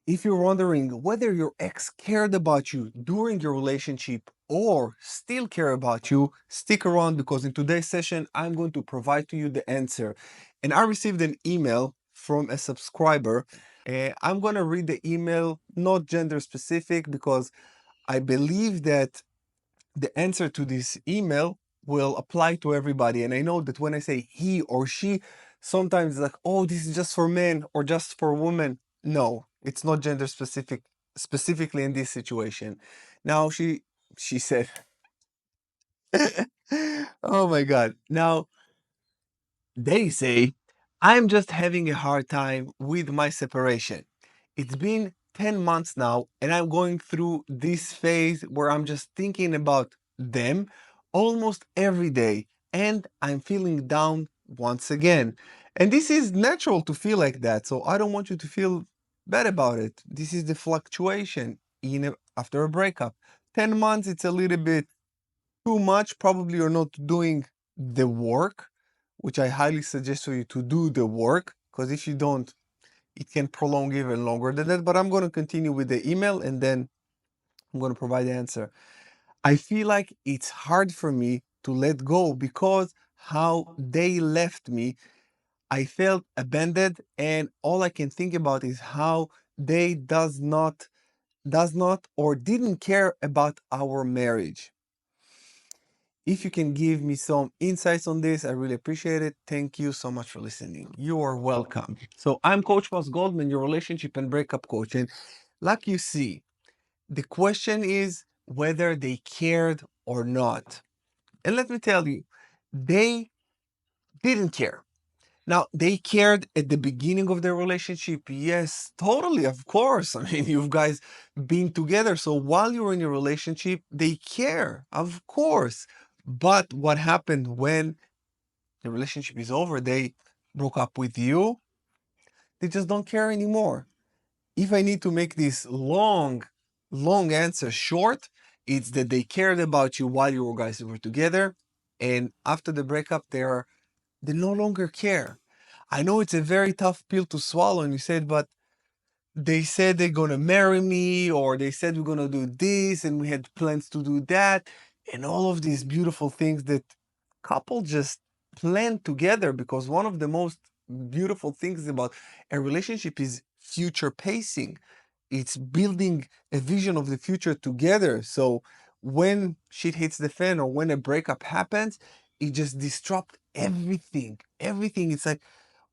If you're wondering whether your ex cared about you during your relationship or still care about you, stick around because in today's session, I'm going to provide to you the answer. And I received an email from a subscriber. I'm going to read the email, not gender specific, because I believe that the answer to this email will apply to everybody. And I know that when I say he or she, sometimes it's like, oh, this is just for men or just for women. No, it's not gender specific, specifically in this situation. Now she said, oh my God. Now they say, I'm just having a hard time with my separation. It's been 10 months now, and I'm going through this phase where I'm just thinking about them almost every day, and I'm feeling down once again. And this is natural to feel like that, so I don't want you to feel bad about it. This is the fluctuation after a breakup. 10 months, it's a little bit too much. Probably you're not doing the work, which I highly suggest for you to do the work, because if you don't, it can prolong even longer than that. But I'm going to continue with the email and then I'm going to provide the answer. I feel like it's hard for me to let go because how they left me. I felt abandoned, and all I can think about is how they does not or didn't care about our marriage. If you can give me some insights on this, I really appreciate it. Thank you so much for listening. You are welcome. So I'm Coach Goldman, your relationship and breakup coach. And like you see, the question is whether they cared or not. And let me tell you, they didn't care. Now, they cared at the beginning of their relationship. Yes, totally, of course. I mean, you guys been together. So while you're in your relationship, they care, of course. But what happened when the relationship is over? They broke up with you. They just don't care anymore. If I need to make this long answer short, it's that they cared about you while you guys were together. And after the breakup, they no longer care. I know it's a very tough pill to swallow, and you said, but they said they're gonna marry me, or they said we're gonna do this, and we had plans to do that, and all of these beautiful things that couple just plan together. Because one of the most beautiful things about a relationship is future pacing. It's building a vision of the future together. So when shit hits the fan or when a breakup happens, it just disrupts everything. Everything. It's like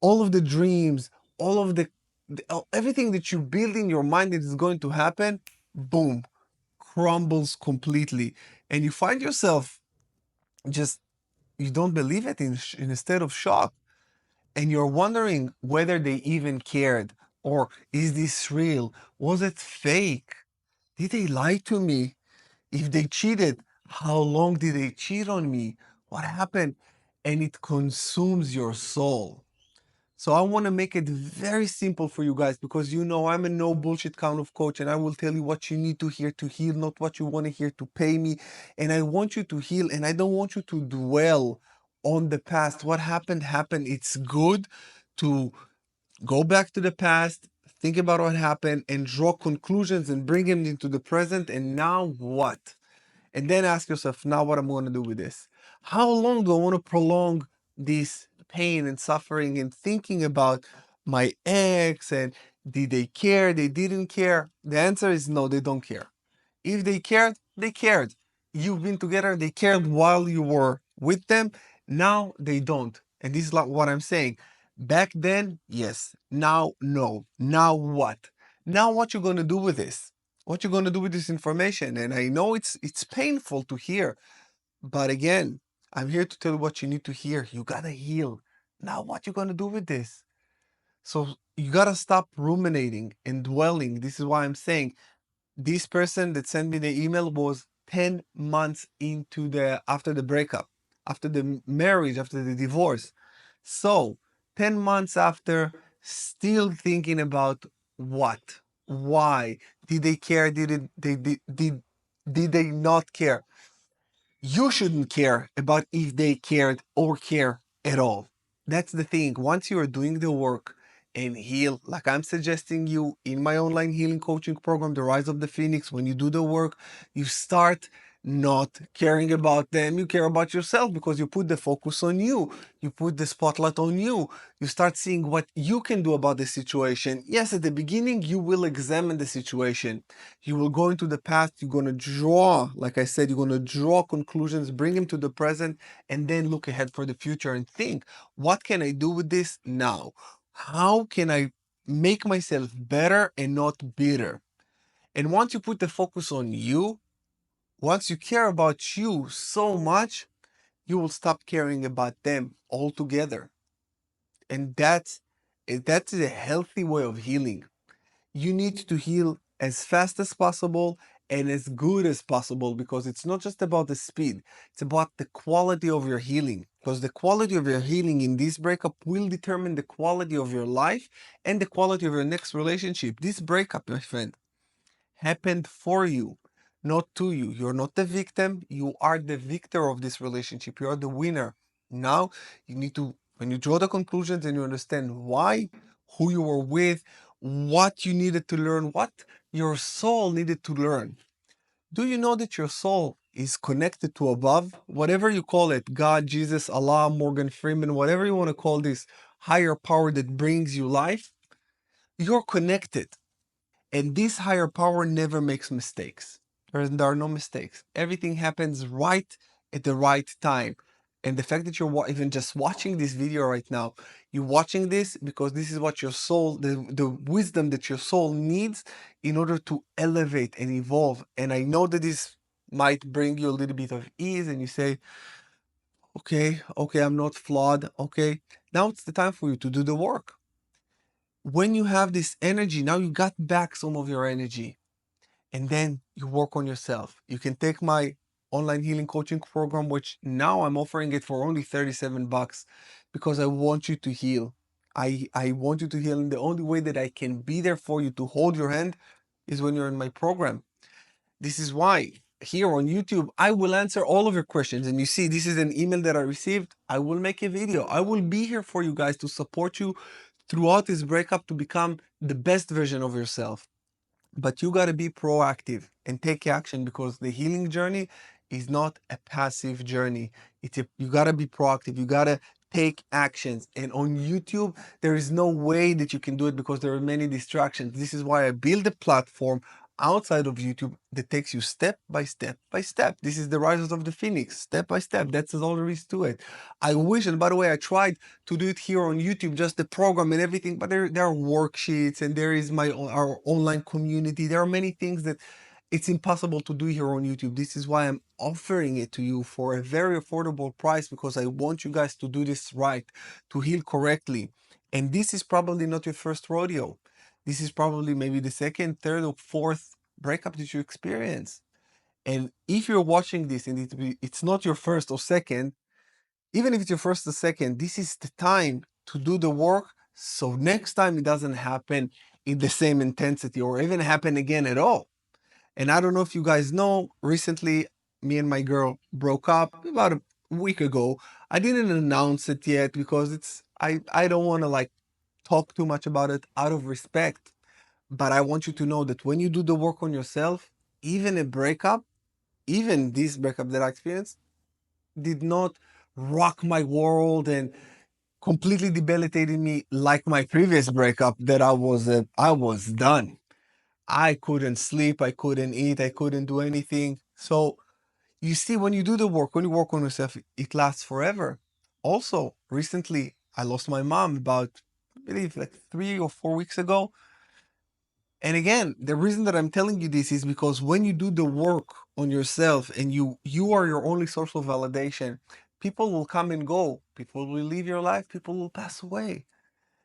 all of the dreams, all of everything that you build in your mind that is going to happen, boom, crumbles completely. And you find yourself just, you don't believe it, in a state of shock. And you're wondering whether they even cared, or is this real? Was it fake? Did they lie to me? If they cheated, how long did they cheat on me? What happened? And it consumes your soul. So I want to make it very simple for you guys, because you know I'm a no bullshit kind of coach, and I will tell you what you need to hear to heal, not what you want to hear to pay me. And I want you to heal, and I don't want you to dwell on the past. What happened happened. It's good to go back to the past, think about what happened, and draw conclusions and bring them into the present. And now what? And then ask yourself, now what I'm going to do with this? How long do I want to prolong this pain and suffering and thinking about my ex, and did they care? They didn't care. The answer is no, they don't care. If they cared, they cared. You've been together, they cared while you were with them. Now they don't. And this is like what I'm saying. Back then, yes. Now, no. Now what? Now what you gonna do with this? What you gonna do with this information? And I know it's painful to hear, but again, I'm here to tell you what you need to hear. You gotta heal. Now what you gonna do with this? So you gotta stop ruminating and dwelling. This is why I'm saying this person that sent me the email was 10 months into the after the breakup, after the marriage, after the divorce. So 10 months after, still thinking about what? Why? Did they care? Did they not care? You shouldn't care about if they cared or care at all. That's the thing. Once you are doing the work and heal. Like I'm suggesting you in my online healing coaching program, The Rise of the Phoenix, when you do the work, you start not caring about them. You care about yourself because you put the focus on you. You put the spotlight on you. You start seeing what you can do about the situation. Yes, at the beginning, you will examine the situation. You will go into the past. You're going to draw, like I said, you're going to draw conclusions, bring them to the present, and then look ahead for the future and think, what can I do with this now? How can I make myself better and not bitter? And once you put the focus on you, once you care about you so much, you will stop caring about them altogether. And that's a healthy way of healing. You need to heal as fast as possible and as good as possible because it's not just about the speed, it's about the quality of your healing. Because the quality of your healing in this breakup will determine the quality of your life and the quality of your next relationship. This breakup, my friend, happened for you, not to you. You're not the victim, you are the victor of this relationship. You are the winner. Now, you need to, when you draw the conclusions and you understand why, who you were with, what you needed to learn, what your soul needed to learn. Do you know that your soul is connected to above? Whatever you call it, God, Jesus, Allah, Morgan Freeman, whatever you want to call this higher power that brings you life, you're connected. And this higher power never makes mistakes. There are no mistakes. Everything happens right at the right time. And the fact that you're even just watching this video right now, you're watching this because this is what your soul, the wisdom that your soul needs in order to elevate and evolve. And I know that this might bring you a little bit of ease and you say, okay, I'm not flawed. Okay, now it's the time for you to do the work. When you have this energy, now you got back some of your energy and then you work on yourself. You can take my online healing coaching program, which now I'm offering it for only 37 bucks because I want you to heal. I want you to heal. And the only way that I can be there for you to hold your hand is when you're in my program. This is why here on YouTube, I will answer all of your questions. And you see, this is an email that I received. I will make a video. I will be here for you guys to support you throughout this breakup to become the best version of yourself. But you got to be proactive and take action because the healing journey is not a passive journey. You got to be proactive. You got to take actions. And on YouTube, there is no way that you can do it because there are many distractions. This is why I build a platform outside of YouTube that takes you step by step by step. This is the Rise of the Phoenix, step by step. That's all there is to it. I wish, and by the way, I tried to do it here on YouTube, just the program and everything, but there are worksheets and there is our online community. There are many things that it's impossible to do here on YouTube. This is why I'm offering it to you for a very affordable price because I want you guys to do this right, to heal correctly. And this is probably not your first rodeo. This is probably maybe the second, third, or fourth breakup that you experience. And if you're watching this and it's not your first or second, even if it's your first or second, this is the time to do the work so next time it doesn't happen in the same intensity or even happen again at all. And I don't know if you guys know, recently me and my girl broke up about a week ago. I didn't announce it yet because I don't want to like talk too much about it out of respect. But I want you to know that when you do the work on yourself, even a breakup, even this breakup that I experienced, did not rock my world and completely debilitated me like my previous breakup that I was done. I couldn't sleep, I couldn't eat, I couldn't do anything. So you see, when you do the work, when you work on yourself, it lasts forever. Also, recently I lost my mom about, I believe, like 3 or 4 weeks ago. And again, the reason that I'm telling you this is because when you do the work on yourself and you are your only source of validation, people will come and go. People will leave your life, people will pass away.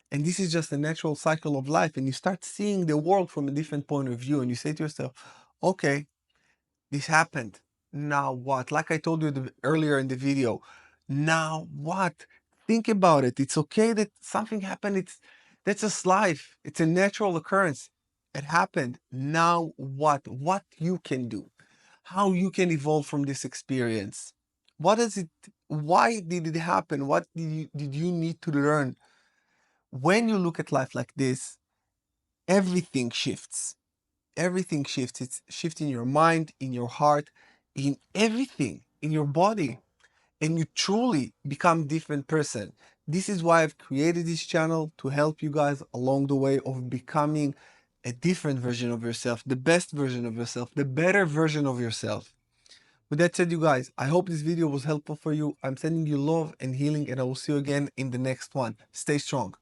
And this is just a natural cycle of life. And you start seeing the world from a different point of view. And you say to yourself, okay, this happened. Now what? Like I told you earlier in the video, now what? Think about it. It's okay that something happened. That's just life. It's a natural occurrence. It happened. Now what? What you can do? How you can evolve from this experience? What is it? Why did it happen? What did you need to learn? When you look at life like this, everything shifts. Everything shifts. It's shifting your mind, in your heart, in everything, in your body, and you truly become different person. This is why I've created this channel, to help you guys along the way of becoming a different version of yourself, the best version of yourself, the better version of yourself. With that said, you guys, I hope this video was helpful for you. I'm sending you love and healing, and I will see you again in the next one. Stay strong.